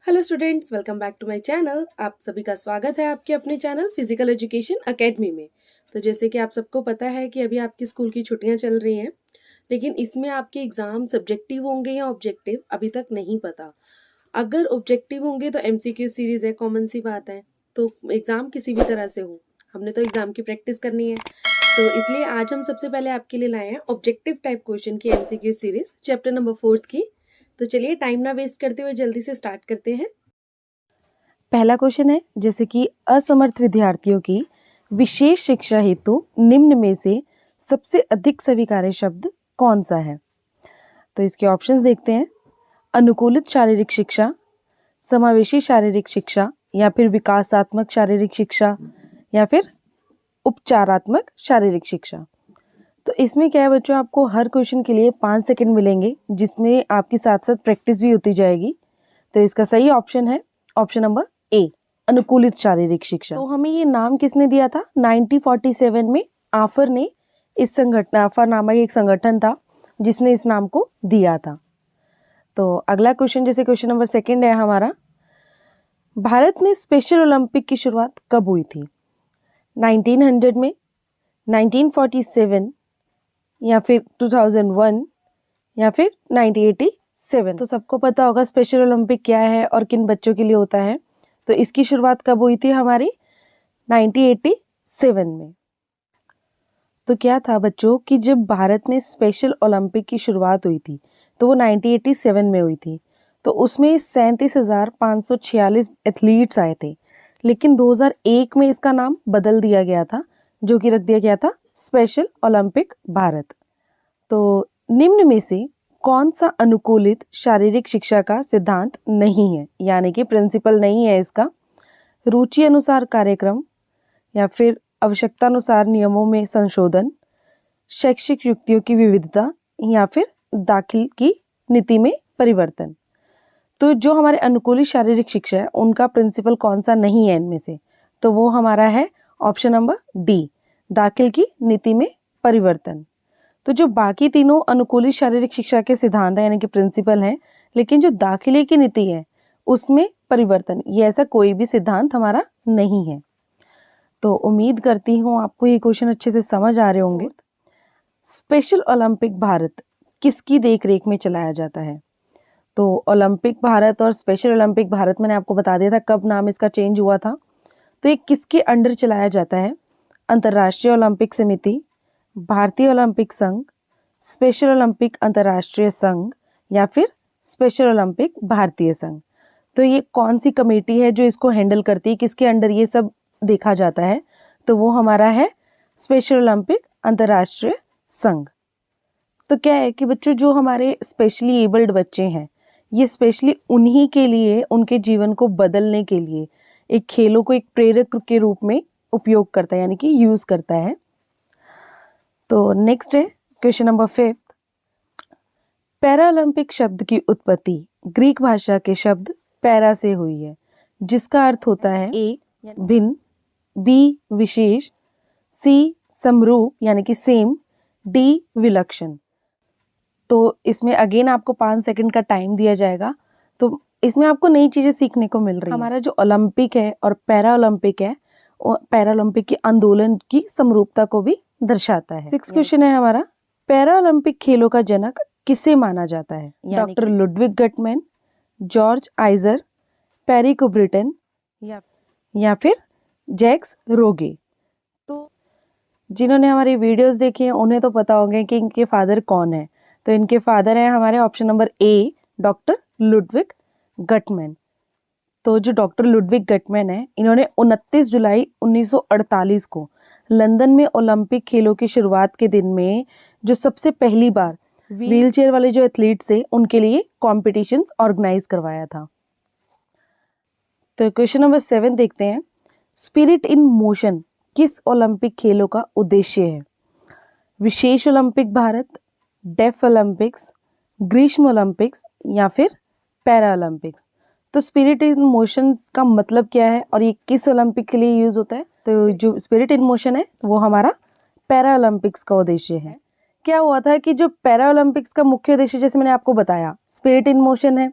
Hello students, welcome back to my channel. आप सभी का स्वागत है आपके अपने चैनल फिजिकल एजुकेशन एकेडमी में। तो जैसे कि आप सबको पता है कि अभी आपकी स्कूल की छुट्टियां चल रही हैं, लेकिन इसमें आपके एग्जाम सब्जेक्टिव होंगे या ऑब्जेक्टिव अभी तक नहीं पता। अगर ऑब्जेक्टिव होंगे तो एमसीक्यू सीरीज है, कॉमन सी बात है। तो एग्जाम किसी भी तरह से हो, हमने तो एग्जाम की प्रैक्टिस करनी है। तो इसलिए आज हम सबसे पहले आपके लिए लाए हैं ऑब्जेक्टिव टाइप क्वेश्चन की एमसीक्यू सीरीज, चैप्टर नंबर 4 की। तो चलिए टाइम ना वेस्ट करते हुए जल्दी से स्टार्ट करते हैं। पहला क्वेश्चन है, जैसे कि असमर्थ विद्यार्थियों की विशेष शिक्षा हेतु निम्न में से सबसे अधिक स्वीकार्य शब्द कौन सा है? तो इसके ऑप्शंस देखते हैं। अनुकूलित शारीरिक शिक्षा, समावेशी शारीरिक शिक्षा, या फिर विकासात्मक शारीरिक शिक्षा, या फिर उपचारात्मक शारीरिक शिक्षा। तो इसमें क्या है बच्चों, आपको हर क्वेश्चन के लिए 5 सेकंड मिलेंगे, जिसमें आपकी साथ साथ प्रैक्टिस भी होती जाएगी। तो इसका सही ऑप्शन है ऑप्शन नंबर ए, अनुकूलित शारीरिक शिक्षा। तो हमें ये नाम किसने दिया था? 1947 में आफर ने इस संगठन, आफर नामक एक संगठन था जिसने इस नाम को दिया था। तो अगला क्वेश्चन, जैसे क्वेश्चन नंबर सेकंड है हमारा, भारत में स्पेशल ओलंपिक की शुरुआत कब हुई थी? 1900 में, 1947, या फिर 2001, या फिर 1987। तो सबको पता होगा स्पेशल ओलंपिक क्या है और किन बच्चों के लिए होता है। तो इसकी शुरुआत कब हुई थी हमारी? 1987 में। तो क्या था बच्चों कि जब भारत में स्पेशल ओलंपिक की शुरुआत हुई थी तो वो 1987 में हुई थी। तो उसमें 37,546 एथलीट्स आए थे, लेकिन 2001 में इसका नाम बदल दिया गया था, जो कि रख दिया गया था स्पेशल ओलंपिक भारत। तो निम्न में से कौन सा अनुकूलित शारीरिक शिक्षा का सिद्धांत नहीं है, यानी कि प्रिंसिपल नहीं है इसका? रुचि अनुसार कार्यक्रम, या फिर आवश्यकतानुसार नियमों में संशोधन, शैक्षिक युक्तियों की विविधता, या फिर दाखिल की नीति में परिवर्तन। तो जो हमारे अनुकूलित शारीरिक शिक्षा है उनका प्रिंसिपल कौन सा नहीं है इनमें से? तो वो हमारा है ऑप्शन नंबर डी, दाखिल की नीति में परिवर्तन। तो जो बाकी तीनों अनुकूलित शारीरिक शिक्षा के सिद्धांत हैं, यानी कि प्रिंसिपल हैं, लेकिन जो दाखिले की नीति है उसमें परिवर्तन, ये ऐसा कोई भी सिद्धांत हमारा नहीं है। तो उम्मीद करती हूँ आपको ये क्वेश्चन अच्छे से समझ आ रहे होंगे। स्पेशल ओलंपिक भारत किसकी देखरेख में चलाया जाता है? तो ओलंपिक भारत और स्पेशल ओलंपिक भारत मैंने आपको बता दिया था कब नाम इसका चेंज हुआ था। तो ये किसके अंडर चलाया जाता है? अंतर्राष्ट्रीय ओलंपिक समिति, भारतीय ओलंपिक संघ, स्पेशल ओलंपिक अंतर्राष्ट्रीय संघ, या फिर स्पेशल ओलंपिक भारतीय संघ। तो ये कौन सी कमेटी है जो इसको हैंडल करती है, किसके अंडर ये सब देखा जाता है? तो वो हमारा है स्पेशल ओलंपिक अंतर्राष्ट्रीय संघ। तो क्या है कि बच्चों, जो हमारे स्पेशली एबल्ड बच्चे हैं, ये स्पेशली उन्हीं के लिए उनके जीवन को बदलने के लिए एक खेलों को एक प्रेरक के रूप में उपयोग करता है, यानी कि यूज करता है। तो नेक्स्ट है क्वेश्चन नंबर 5। पैरालंपिक शब्द की उत्पत्ति ग्रीक भाषा के शब्द पैरा से हुई है, जिसका अर्थ होता है ए, भिन्न, बी, विशेष, सी, समरूप यानी कि सेम, डी, विलक्षण। तो इसमें अगेन आपको 5 सेकंड का टाइम दिया जाएगा। तो इसमें आपको नई चीजें सीखने को मिल रही है। हमारा जो ओलंपिक है और पैरा ओलंपिक है, पैरा ओलंपिक की आंदोलन की समरूपता को भी दर्शाता है। 6 क्वेश्चन है हमारा, पैरा ओलंपिक खेलों का जनक किसे माना जाता है? Doctor Ludwig Guttmann, George Eyser, Pierre Coubertin, या फिर जैक्स रोगे। तो जिन्होंने हमारी वीडियोस देखी हैं उन्हें तो पता होंगे कि इनके फादर कौन है। तो इनके फादर हैं हमारे option number A, doctor Ludwig Guttmann. तो जो डॉक्टर लुडविग गटमैन है, इन्होंने 29 जुलाई 1948 को लंदन में ओलंपिक खेलों की शुरुआत के दिन में जो सबसे पहली बार व्हीलचेयर वाले जो एथलीट्स थे उनके लिए कॉम्पिटिशन्स ऑर्गेनाइज करवाया था। तो क्वेश्चन नंबर 7 देखते हैं, स्पिरिट इन मोशन किस ओलंपिक खेलों का उद्देश्य है? विशेष ओलंपिक भारत, डेफ ओलंपिक्स, ग्रीष्म ओलंपिक्स, या फिर पैरा ओलंपिक्स। तो स्पिरिट इन मोशन का मतलब क्या है और ये किस ओलंपिक के लिए यूज होता है? तो जो स्पिरिट इन मोशन है वो हमारा पैरा ओलंपिक्स का उद्देश्य है। क्या हुआ था कि जो पैरा ओलंपिक्स का मुख्य उद्देश्य, जैसे मैंने आपको बताया, स्पिरिट इन मोशन है,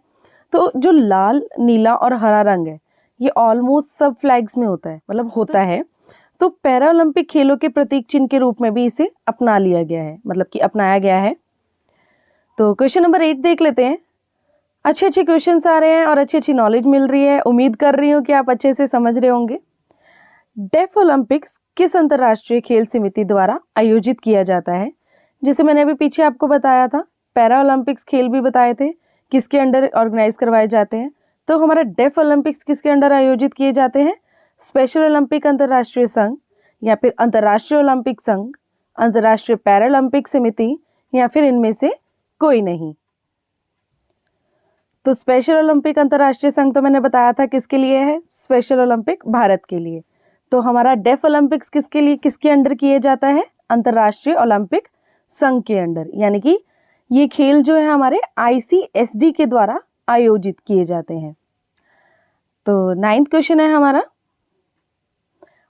तो जो लाल, नीला और हरा रंग है ये ऑलमोस्ट सब फ्लैग्स में होता है, मतलब होता है। तो पैरा ओलंपिक खेलों के प्रतीक चिन्ह के रूप में भी इसे अपना लिया गया है, मतलब कि अपनाया गया है। तो क्वेश्चन नंबर 8 देख लेते हैं। अच्छे अच्छे क्वेश्चंस आ रहे हैं और अच्छी अच्छी नॉलेज मिल रही है। उम्मीद कर रही हूँ कि आप अच्छे से समझ रहे होंगे। डेफ ओलंपिक्स किस अंतर्राष्ट्रीय खेल समिति द्वारा आयोजित किया जाता है? जैसे मैंने अभी पीछे आपको बताया था, पैरा ओलंपिक्स खेल भी बताए थे किसके अंडर ऑर्गेनाइज करवाए जाते हैं। तो हमारा डेफ ओलंपिक्स किसके अंडर आयोजित किए जाते हैं? स्पेशल ओलंपिक अंतर्राष्ट्रीय संघ, या फिर अंतर्राष्ट्रीय ओलंपिक संघ, अंतर्राष्ट्रीय पैरा ओलंपिक समिति, या फिर इनमें से कोई नहीं। तो स्पेशल ओलंपिक अंतर्राष्ट्रीय संघ तो मैंने बताया था किसके लिए है, स्पेशल ओलंपिक भारत के लिए। तो हमारा डेफ ओलंपिक्स किसके लिए, किसके अंडर किए जाता है? अंतर्राष्ट्रीय ओलंपिक संघ के अंडर, यानी कि ये खेल जो है हमारे ICSD के द्वारा आयोजित किए जाते हैं। तो 9th क्वेश्चन है हमारा,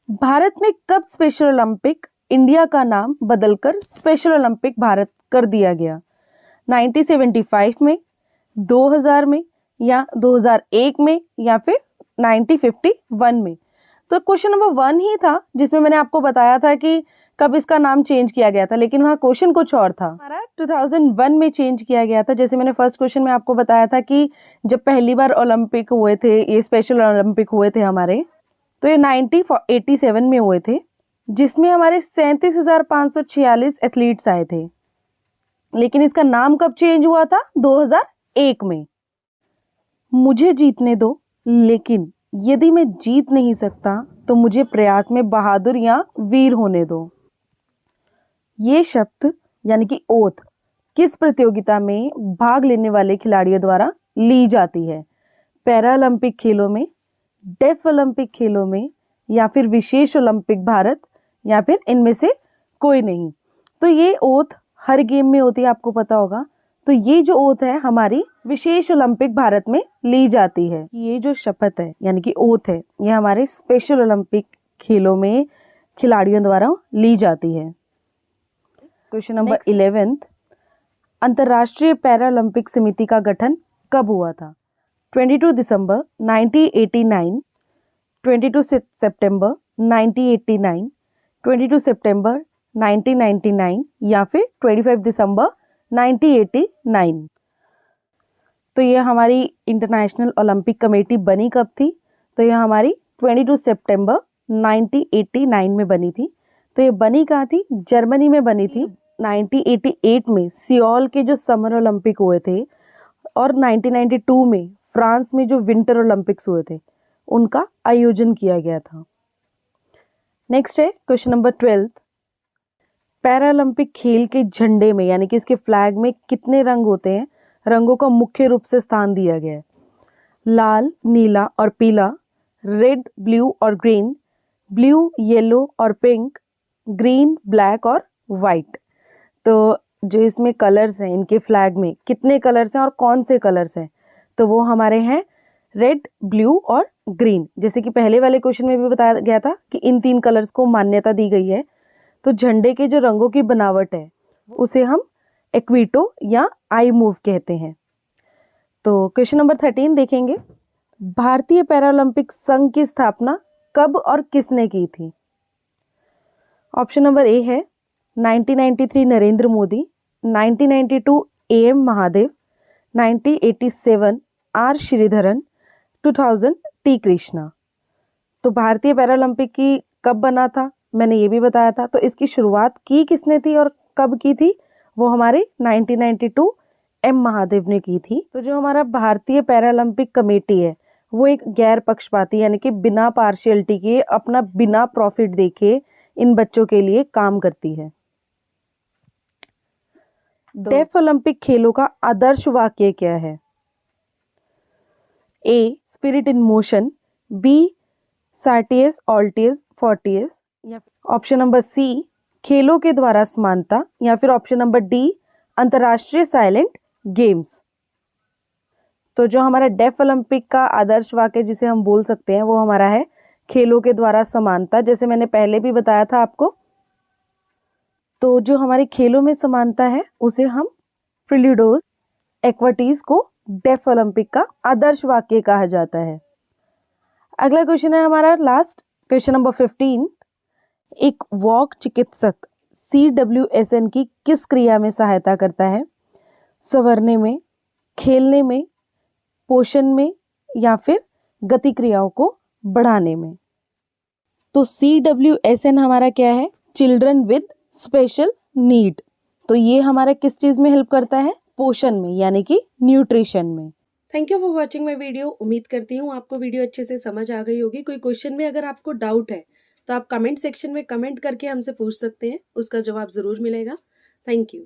भारत में कब स्पेशल ओलंपिक इंडिया का नाम बदलकर स्पेशल ओलंपिक भारत कर दिया गया? 1975 में, 2000 में, या 2001 में, या फिर 1951 में? तो क्वेश्चन नंबर 1 ही था जिसमें मैंने आपको बताया था कि कब इसका नाम चेंज किया गया था, लेकिन वहाँ क्वेश्चन कुछ और था। हमारा 2001 में चेंज किया गया था। जैसे मैंने फर्स्ट क्वेश्चन में आपको बताया था कि जब पहली बार ओलंपिक हुए थे, ये स्पेशल ओलंपिक हुए थे हमारे, तो ये 1987 में हुए थे, जिसमें हमारे 37,546 एथलीट्स आए थे। लेकिन इसका नाम कब चेंज हुआ था? 2001 में। मुझे जीतने दो, लेकिन यदि मैं जीत नहीं सकता तो मुझे प्रयास में बहादुर या वीर होने दो। ये शब्द यानी कि ओथ किस प्रतियोगिता में भाग लेने वाले खिलाड़ियों द्वारा ली जाती है? पैरा ओलंपिक खेलों में, डेफ ओलंपिक खेलों में, या फिर विशेष ओलंपिक भारत, या फिर इनमें से कोई नहीं? तो ये ओथ हर गेम में होती है, आपको पता होगा। तो ये जो ओथ है हमारी विशेष ओलंपिक भारत में ली जाती है। ये जो शपथ है यानी कि ओथ है, ये हमारे स्पेशल ओलंपिक खेलों में खिलाड़ियों द्वारा ली जाती है। क्वेश्चन नंबर 11, अंतर्राष्ट्रीय पैरा ओलंपिक समिति का गठन कब हुआ था? 22 दिसंबर 1989, 22 सितंबर 1989, 22 सितंबर 1999, या फिर 25 दिसंबर 1989? तो ये हमारी इंटरनेशनल ओलंपिक कमेटी बनी कब थी? तो ये हमारी 22 सितंबर 1989 में बनी थी। तो ये बनी कहाँ थी? जर्मनी में बनी थी। 1988 में सियोल के जो समर ओलंपिक हुए थे, और 1992 में फ्रांस में जो विंटर ओलंपिक्स हुए थे, उनका आयोजन किया गया था। नेक्स्ट है क्वेश्चन नंबर 12, पैरा ओलंपिक खेल के झंडे में यानी कि इसके फ्लैग में कितने रंग होते हैं? रंगों का मुख्य रूप से स्थान दिया गया है। लाल, नीला और पीला, रेड, ब्लू और ग्रीन, ब्लू, येलो और पिंक, ग्रीन, ब्लैक और वाइट। तो जो इसमें कलर्स हैं, इनके फ्लैग में कितने कलर्स हैं और कौन से कलर्स हैं? तो वो हमारे हैं रेड, ब्लू और ग्रीन। जैसे कि पहले वाले क्वेश्चन में भी बताया गया था कि इन 3 कलर्स को मान्यता दी गई है। तो झंडे के जो रंगों की बनावट है उसे हम इक्विटो या आई मूव कहते हैं। तो क्वेश्चन नंबर 13 देखेंगे, भारतीय पैरा ओलंपिक संघ की स्थापना कब और किसने की थी? ऑप्शन नंबर ए है 1993 Narendra Modi, 1992 AM Mahadev, 1987 R Sreedharan, 2000 T Krishna. तो भारतीय पैरा ओलंपिक की कब बना था मैंने ये भी बताया था। तो इसकी शुरुआत की किसने थी और कब की थी? वो हमारे 1992 M महादेव ने की थी। तो जो हमारा भारतीय पैरा ओलंपिक कमेटी है वो एक गैर पक्षपाती यानी कि बिना पार्शियलिटी के, अपना बिना प्रॉफिट देखे इन बच्चों के लिए काम करती है। डेफ ओलंपिक खेलों का आदर्श वाक्य क्या है? A spirit in motion, B Citius Altius Fortius, या ऑप्शन नंबर सी खेलों के द्वारा समानता, या फिर ऑप्शन नंबर डी अंतर्राष्ट्रीय साइलेंट गेम्स। तो जो हमारा डेफ ओलंपिक का आदर्श वाक्य जिसे हम बोल सकते हैं वो हमारा है खेलों के द्वारा समानता, जैसे मैंने पहले भी बताया था आपको। तो जो हमारे खेलों में समानता है उसे हम फ्रिलिडोज एक्वाटीज को डेफ ओलंपिक का आदर्श वाक्य कहा जाता है? अगला क्वेश्चन है हमारा लास्ट, क्वेश्चन नंबर 15। एक वॉक चिकित्सक CWSN की किस क्रिया में सहायता करता है? संवरने में, खेलने में, पोषण में या फिर गति क्रियाओं को बढ़ाने में? तो CWSN हमारा क्या है? Children with special need. तो ये हमारा किस चीज में हेल्प करता है? पोषण में, यानी कि न्यूट्रिशन में। Thank you for watching my video. उम्मीद करती हूँ आपको वीडियो अच्छे से समझ आ गई होगी। कोई क्वेश्चन में अगर आपको डाउट है तो आप कमेंट सेक्शन में कमेंट करके हमसे पूछ सकते हैं, उसका जवाब ज़रूर मिलेगा। Thank you.